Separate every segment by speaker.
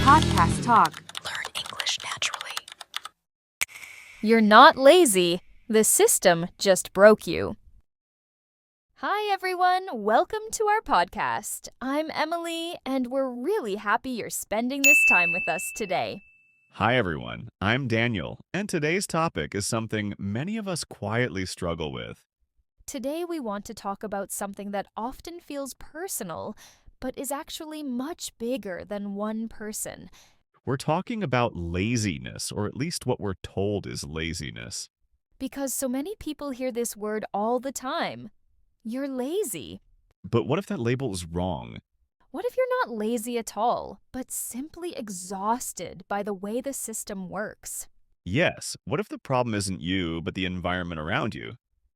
Speaker 1: Podcast Talk.
Speaker 2: Learn English naturally.
Speaker 3: You're not lazy. The system just broke you. Hi, everyone. Welcome to our podcast. I'm Emily, and we're really happy you're spending this time with us today.
Speaker 4: Hi, everyone. I'm Daniel, and today's topic is something many of us quietly struggle with.
Speaker 3: Today, we want to talk about something that often feels personal, but is actually much bigger than one person.
Speaker 4: We're talking about laziness, or at least what we're told is laziness.
Speaker 3: Because so many people hear this word all the time. You're lazy.
Speaker 4: But what if that label is wrong?
Speaker 3: What if you're not lazy at all, but simply exhausted by the way the system works?
Speaker 4: Yes, what if the problem isn't you, but the environment around you?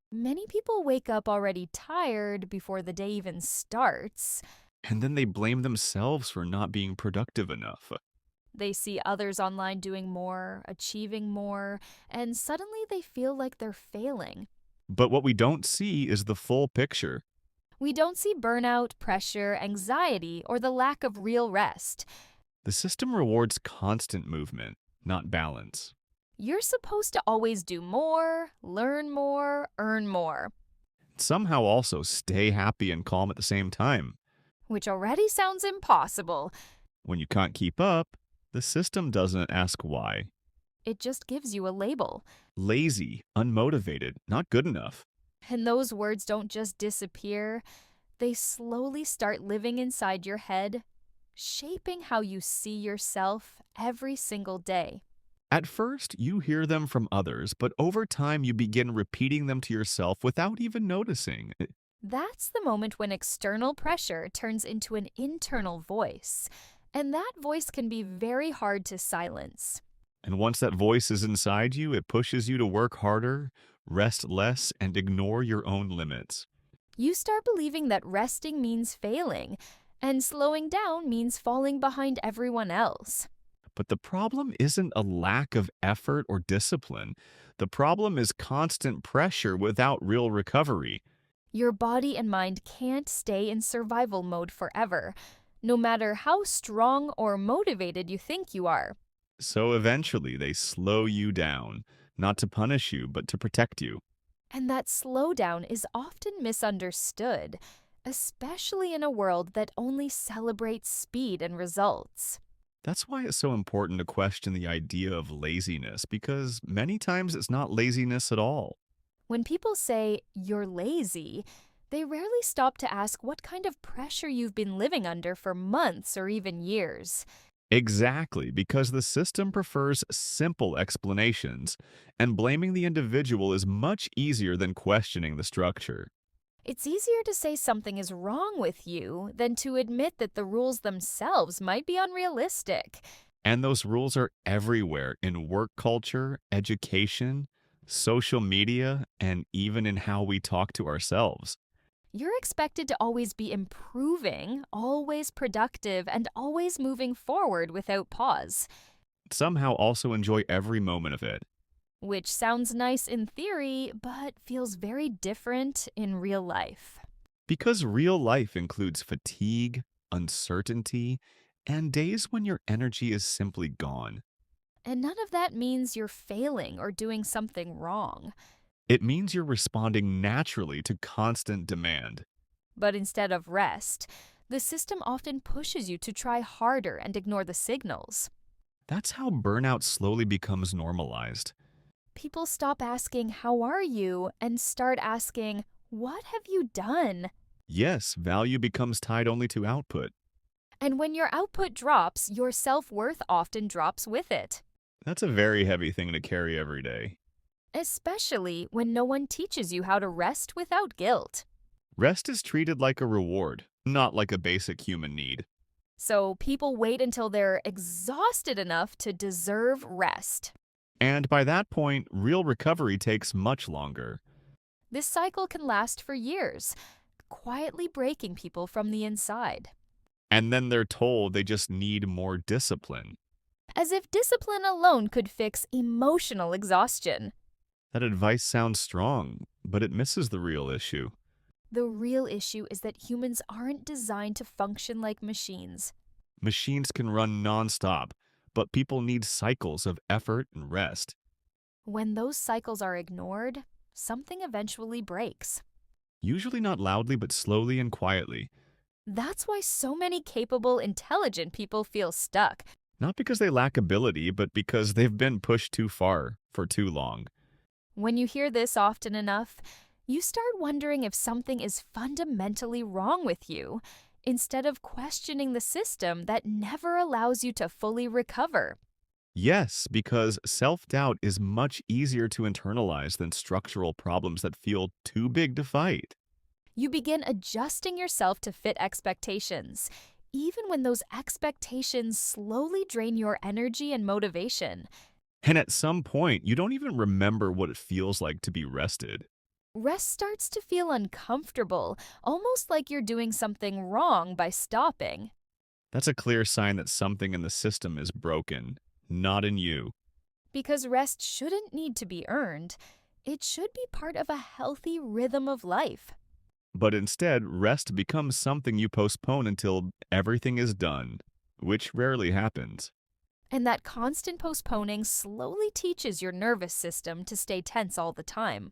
Speaker 3: Many people wake up already tired before the day even starts.
Speaker 4: And then they blame themselves for not being productive enough.
Speaker 3: They see others online doing more, achieving more, and suddenly they feel like they're failing.
Speaker 4: But what we don't see is the full picture.
Speaker 3: We don't see burnout, pressure, anxiety, or the lack of real rest.
Speaker 4: The system rewards constant movement, not balance.
Speaker 3: You're supposed to always do more, learn more, earn more.
Speaker 4: Somehow also stay happy and calm at the same time.
Speaker 3: Which already sounds impossible.
Speaker 4: When you can't keep up, the system doesn't ask why.
Speaker 3: It just gives you a label.
Speaker 4: Lazy, unmotivated, not good enough.
Speaker 3: And those words don't just disappear. They slowly start living inside your head, shaping how you see yourself every single day.
Speaker 4: At first, you hear them from others, but over time you begin repeating them to yourself without even noticing.
Speaker 3: That's the moment when external pressure turns into an internal voice. And that voice can be very hard to silence.
Speaker 4: And once that voice is inside you, it pushes you to work harder, rest less, and ignore your own limits.
Speaker 3: You start believing that resting means failing, and slowing down means falling behind everyone else.
Speaker 4: But the problem isn't a lack of effort or discipline. The problem is constant pressure without real recovery.
Speaker 3: Your body and mind can't stay in survival mode forever, no matter how strong or motivated you think you are.
Speaker 4: So eventually they slow you down, not to punish you, but to protect you.
Speaker 3: And that slowdown is often misunderstood, especially in a world that only celebrates speed and results.
Speaker 4: That's why it's so important to question the idea of laziness, because many times it's not laziness at all.
Speaker 3: When people say, "you're lazy," they rarely stop to ask what kind of pressure you've been living under for months or even years.
Speaker 4: Exactly, because the system prefers simple explanations, and blaming the individual is much easier than questioning the structure.
Speaker 3: It's easier to say something is wrong with you than to admit that the rules themselves might be unrealistic.
Speaker 4: And those rules are everywhere in work culture, education, social media, and even in how we talk to ourselves.
Speaker 3: You're expected to always be improving, always productive, and always moving forward without pause.
Speaker 4: Somehow also enjoy every moment of it.
Speaker 3: Which sounds nice in theory, but feels very different in real life.
Speaker 4: Because real life includes fatigue, uncertainty, and days when your energy is simply gone.
Speaker 3: And none of that means you're failing or doing something wrong.
Speaker 4: It means you're responding naturally to constant demand.
Speaker 3: But instead of rest, the system often pushes you to try harder and ignore the signals.
Speaker 4: That's how burnout slowly becomes normalized.
Speaker 3: People stop asking, "How are you?" and start asking, "What have you done?"
Speaker 4: Yes, value becomes tied only to output.
Speaker 3: And when your output drops, your self-worth often drops with it.
Speaker 4: That's a very heavy thing to carry every day.
Speaker 3: Especially when no one teaches you how to rest without guilt.
Speaker 4: Rest is treated like a reward, not like a basic human need.
Speaker 3: So people wait until they're exhausted enough to deserve rest.
Speaker 4: And by that point, real recovery takes much longer.
Speaker 3: This cycle can last for years, quietly breaking people from the inside.
Speaker 4: And then they're told they just need more discipline.
Speaker 3: As if discipline alone could fix emotional exhaustion.
Speaker 4: That advice sounds strong, but it misses the real issue.
Speaker 3: The real issue is that humans aren't designed to function like machines.
Speaker 4: Machines can run nonstop, but people need cycles of effort and rest.
Speaker 3: When those cycles are ignored, something eventually breaks.
Speaker 4: Usually not loudly, but slowly and quietly.
Speaker 3: That's why so many capable, intelligent people feel stuck.
Speaker 4: Not because they lack ability, but because they've been pushed too far for too long.
Speaker 3: When you hear this often enough, you start wondering if something is fundamentally wrong with you, instead of questioning the system that never allows you to fully recover.
Speaker 4: Yes, because self-doubt is much easier to internalize than structural problems that feel too big to fight.
Speaker 3: You begin adjusting yourself to fit expectations, even when those expectations slowly drain your energy and motivation.
Speaker 4: And at some point, you don't even remember what it feels like to be rested.
Speaker 3: Rest starts to feel uncomfortable, almost like you're doing something wrong by stopping.
Speaker 4: That's a clear sign that something in the system is broken, not in you.
Speaker 3: Because rest shouldn't need to be earned, it should be part of a healthy rhythm of life.
Speaker 4: But instead, rest becomes something you postpone until everything is done, which rarely happens.
Speaker 3: And that constant postponing slowly teaches your nervous system to stay tense all the time.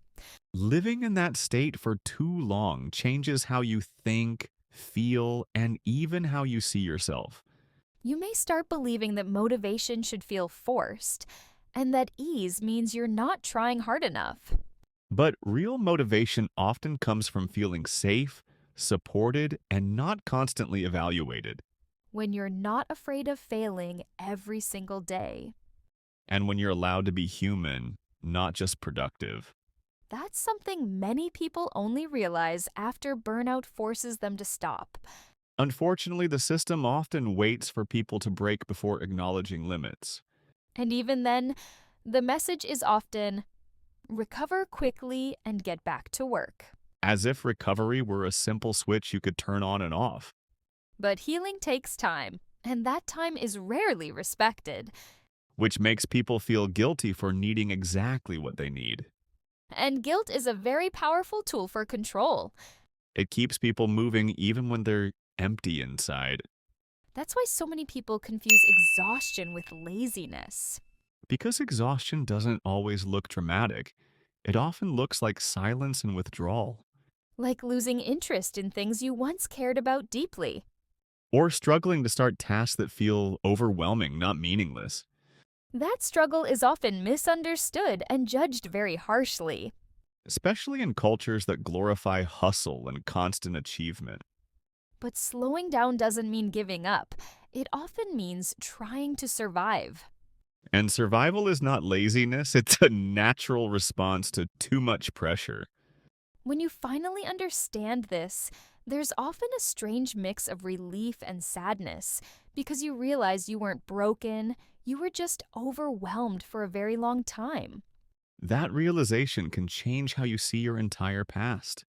Speaker 4: Living in that state for too long changes how you think, feel, and even how you see yourself.
Speaker 3: You may start believing that motivation should feel forced, and that ease means you're not trying hard enough.
Speaker 4: But real motivation often comes from feeling safe, supported, and not constantly evaluated.
Speaker 3: When you're not afraid of failing every single day.
Speaker 4: And when you're allowed to be human, not just productive.
Speaker 3: That's something many people only realize after burnout forces them to stop.
Speaker 4: Unfortunately, the system often waits for people to break before acknowledging limits.
Speaker 3: And even then, the message is often recover quickly and get back to work.
Speaker 4: As if recovery were a simple switch you could turn on and off.
Speaker 3: But healing takes time, and that time is rarely respected.
Speaker 4: Which makes people feel guilty for needing exactly what they need.
Speaker 3: And guilt is a very powerful tool for control.
Speaker 4: It keeps people moving even when they're empty inside.
Speaker 3: That's why so many people confuse exhaustion with laziness.
Speaker 4: Because exhaustion doesn't always look dramatic, it often looks like silence and withdrawal.
Speaker 3: Like losing interest in things you once cared about deeply.
Speaker 4: Or struggling to start tasks that feel overwhelming, not meaningless.
Speaker 3: That struggle is often misunderstood and judged very harshly.
Speaker 4: Especially in cultures that glorify hustle and constant achievement.
Speaker 3: But slowing down doesn't mean giving up. It often means trying to survive.
Speaker 4: And survival is not laziness, it's a natural response to too much pressure.
Speaker 3: When you finally understand this, there's often a strange mix of relief and sadness because you realize you weren't broken, you were just overwhelmed for a very long time.
Speaker 4: That realization can change how you see your entire past.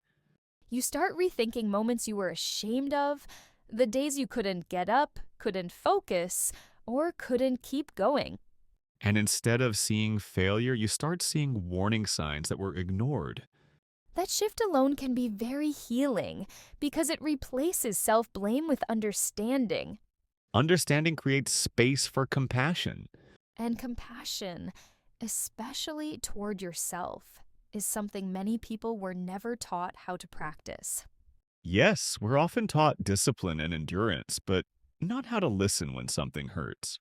Speaker 3: You start rethinking moments you were ashamed of, the days you couldn't get up, couldn't focus, or couldn't keep going.
Speaker 4: And instead of seeing failure, you start seeing warning signs that were ignored.
Speaker 3: That shift alone can be very healing because it replaces self-blame with understanding.
Speaker 4: Understanding creates space for compassion.
Speaker 3: And compassion, especially toward yourself, is something many people were never taught how to practice.
Speaker 4: Yes, we're often taught discipline and endurance, but not how to listen when something hurts.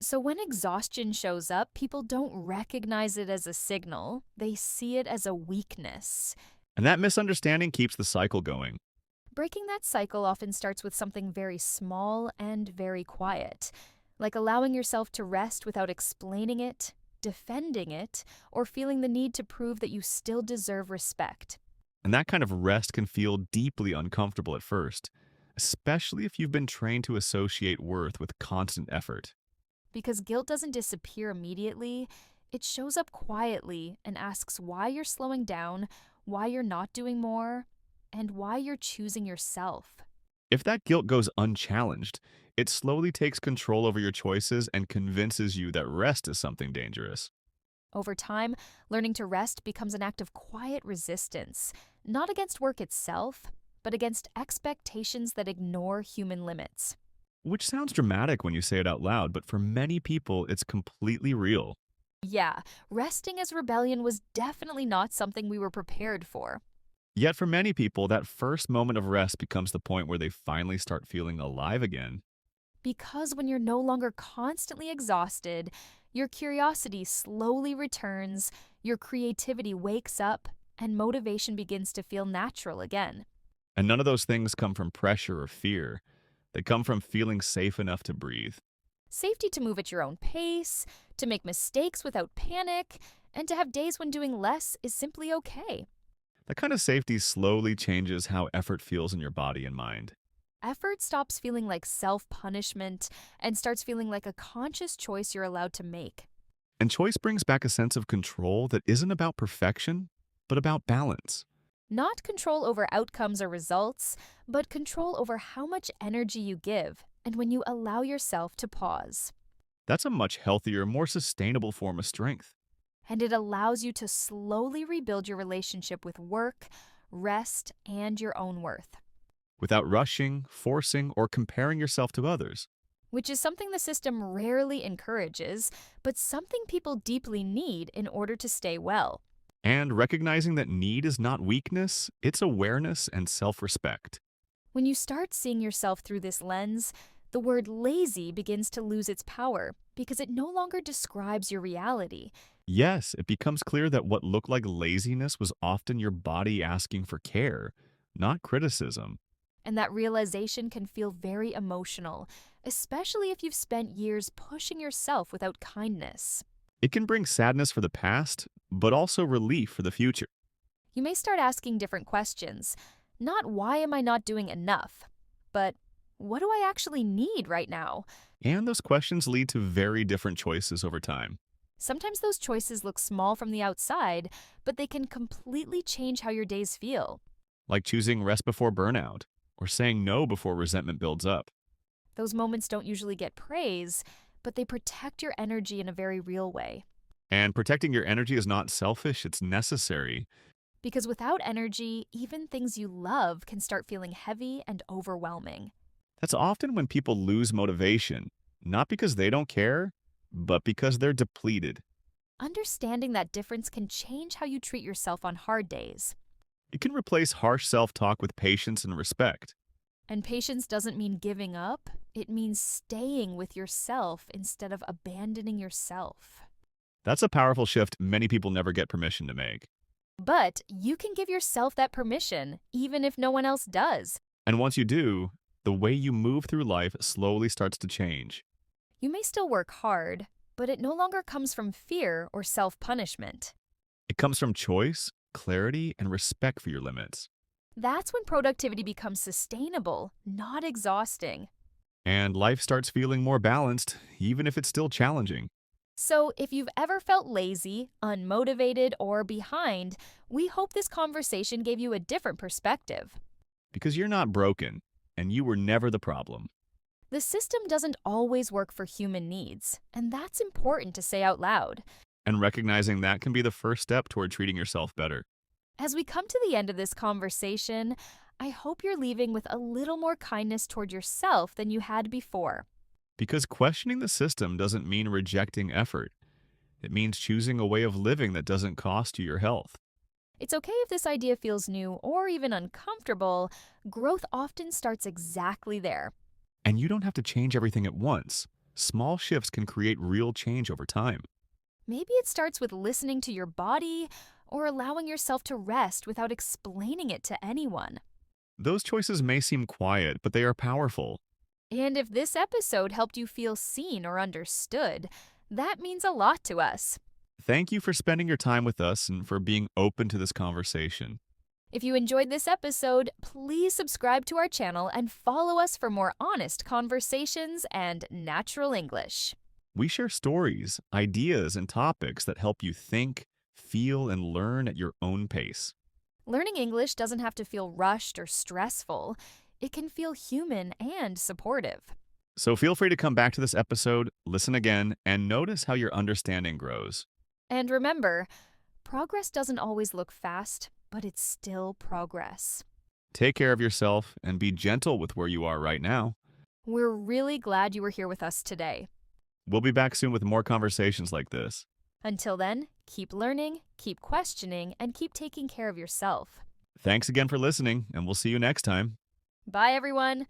Speaker 3: So when exhaustion shows up, people don't recognize it as a signal. They see it as a weakness.
Speaker 4: And that misunderstanding keeps the cycle going.
Speaker 3: Breaking that cycle often starts with something very small and very quiet, like allowing yourself to rest without explaining it, defending it, or feeling the need to prove that you still deserve respect.
Speaker 4: And that kind of rest can feel deeply uncomfortable at first, especially if you've been trained to associate worth with constant effort.
Speaker 3: Because guilt doesn't disappear immediately, it shows up quietly and asks why you're slowing down, why you're not doing more, and why you're choosing yourself.
Speaker 4: If that guilt goes unchallenged, it slowly takes control over your choices and convinces you that rest is something dangerous.
Speaker 3: Over time, learning to rest becomes an act of quiet resistance, not against work itself, but against expectations that ignore human limits.
Speaker 4: which sounds dramatic when you say it out loud, but for many people, it's completely real.
Speaker 3: Yeah, resting as rebellion was definitely not something we were prepared for.
Speaker 4: Yet for many people, that first moment of rest becomes the point where they finally start feeling alive again.
Speaker 3: Because when you're no longer constantly exhausted, your curiosity slowly returns, your creativity wakes up, and motivation begins to feel natural again.
Speaker 4: And none of those things come from pressure or fear. They come from feeling safe enough to breathe.
Speaker 3: Safety to move at your own pace, to make mistakes without panic, and to have days when doing less is simply okay.
Speaker 4: That kind of safety slowly changes how effort feels in your body and mind.
Speaker 3: Effort stops feeling like self punishment and starts feeling like a conscious choice you're allowed to make.
Speaker 4: And choice brings back a sense of control that isn't about perfection, but about balance.
Speaker 3: Not control over outcomes or results, but control over how much energy you give and when you allow yourself to pause.
Speaker 4: That's a much healthier, more sustainable form of strength.
Speaker 3: And it allows you to slowly rebuild your relationship with work, rest, and your own worth,
Speaker 4: Without rushing, forcing, or comparing yourself to others.
Speaker 3: which is something the system rarely encourages, but something people deeply need in order to stay well.
Speaker 4: And recognizing that need is not weakness, it's awareness and self respect.
Speaker 3: When you start seeing yourself through this lens, the word lazy begins to lose its power because it no longer describes your reality.
Speaker 4: Yes, it becomes clear that what looked like laziness was often your body asking for care, not criticism.
Speaker 3: And that realization can feel very emotional, especially if you've spent years pushing yourself without kindness.
Speaker 4: It can bring sadness for the past, but also relief for the future.
Speaker 3: You may start asking different questions. Not why am I not doing enough, but what do I actually need right now?
Speaker 4: And those questions lead to very different choices over time.
Speaker 3: Sometimes those choices look small from the outside, but they can completely change how your days feel.
Speaker 4: Like choosing rest before burnout, or saying no before resentment builds up.
Speaker 3: Those moments don't usually get praise, but they protect your energy in a very real way.
Speaker 4: And protecting your energy is not selfish, it's necessary.
Speaker 3: Because without energy, even things you love can start feeling heavy and overwhelming.
Speaker 4: That's often when people lose motivation, not because they don't care, but because they're depleted.
Speaker 3: Understanding that difference can change how you treat yourself on hard days.
Speaker 4: It can replace harsh self talk with patience and respect.
Speaker 3: And patience doesn't mean giving up, it means staying with yourself instead of abandoning yourself.
Speaker 4: That's a powerful shift many people never get permission to make.
Speaker 3: But you can give yourself that permission, even if no one else does.
Speaker 4: And once you do, the way you move through life slowly starts to change.
Speaker 3: You may still work hard, but it no longer comes from fear or self-punishment.
Speaker 4: It comes from choice, clarity, and respect for your limits.
Speaker 3: That's when productivity becomes sustainable, not exhausting.
Speaker 4: And life starts feeling more balanced, even if it's still challenging.
Speaker 3: So, if you've ever felt lazy, unmotivated, or behind, we hope this conversation gave you a different perspective.
Speaker 4: Because you're not broken, and you were never the problem.
Speaker 3: The system doesn't always work for human needs, and that's important to say out loud.
Speaker 4: And recognizing that can be the first step toward treating yourself better.
Speaker 3: As we come to the end of this conversation, I hope you're leaving with a little more kindness toward yourself than you had before.
Speaker 4: Because questioning the system doesn't mean rejecting effort. It means choosing a way of living that doesn't cost you your health.
Speaker 3: It's okay if this idea feels new or even uncomfortable. Growth often starts exactly there.
Speaker 4: And you don't have to change everything at once. Small shifts can create real change over time.
Speaker 3: Maybe it starts with listening to your body or allowing yourself to rest without explaining it to anyone.
Speaker 4: Those choices may seem quiet, but they are powerful.
Speaker 3: And if this episode helped you feel seen or understood, that means a lot to us.
Speaker 4: Thank you for spending your time with us and for being open to this conversation.
Speaker 3: If you enjoyed this episode, please subscribe to our channel and follow us for more honest conversations and natural English.
Speaker 4: We share stories, ideas, and topics that help you think, feel, and learn at your own pace.
Speaker 3: Learning English doesn't have to feel rushed or stressful. It can feel human and supportive.
Speaker 4: So feel free to come back to this episode, listen again, and notice how your understanding grows.
Speaker 3: And remember, progress doesn't always look fast, but it's still progress.
Speaker 4: Take care of yourself and be gentle with where you are right now.
Speaker 3: We're really glad you were here with us today.
Speaker 4: We'll be back soon with more conversations like this.
Speaker 3: Until then, keep learning, keep questioning, and keep taking care of yourself.
Speaker 4: Thanks again for listening, and we'll see you next time.
Speaker 3: Bye, everyone.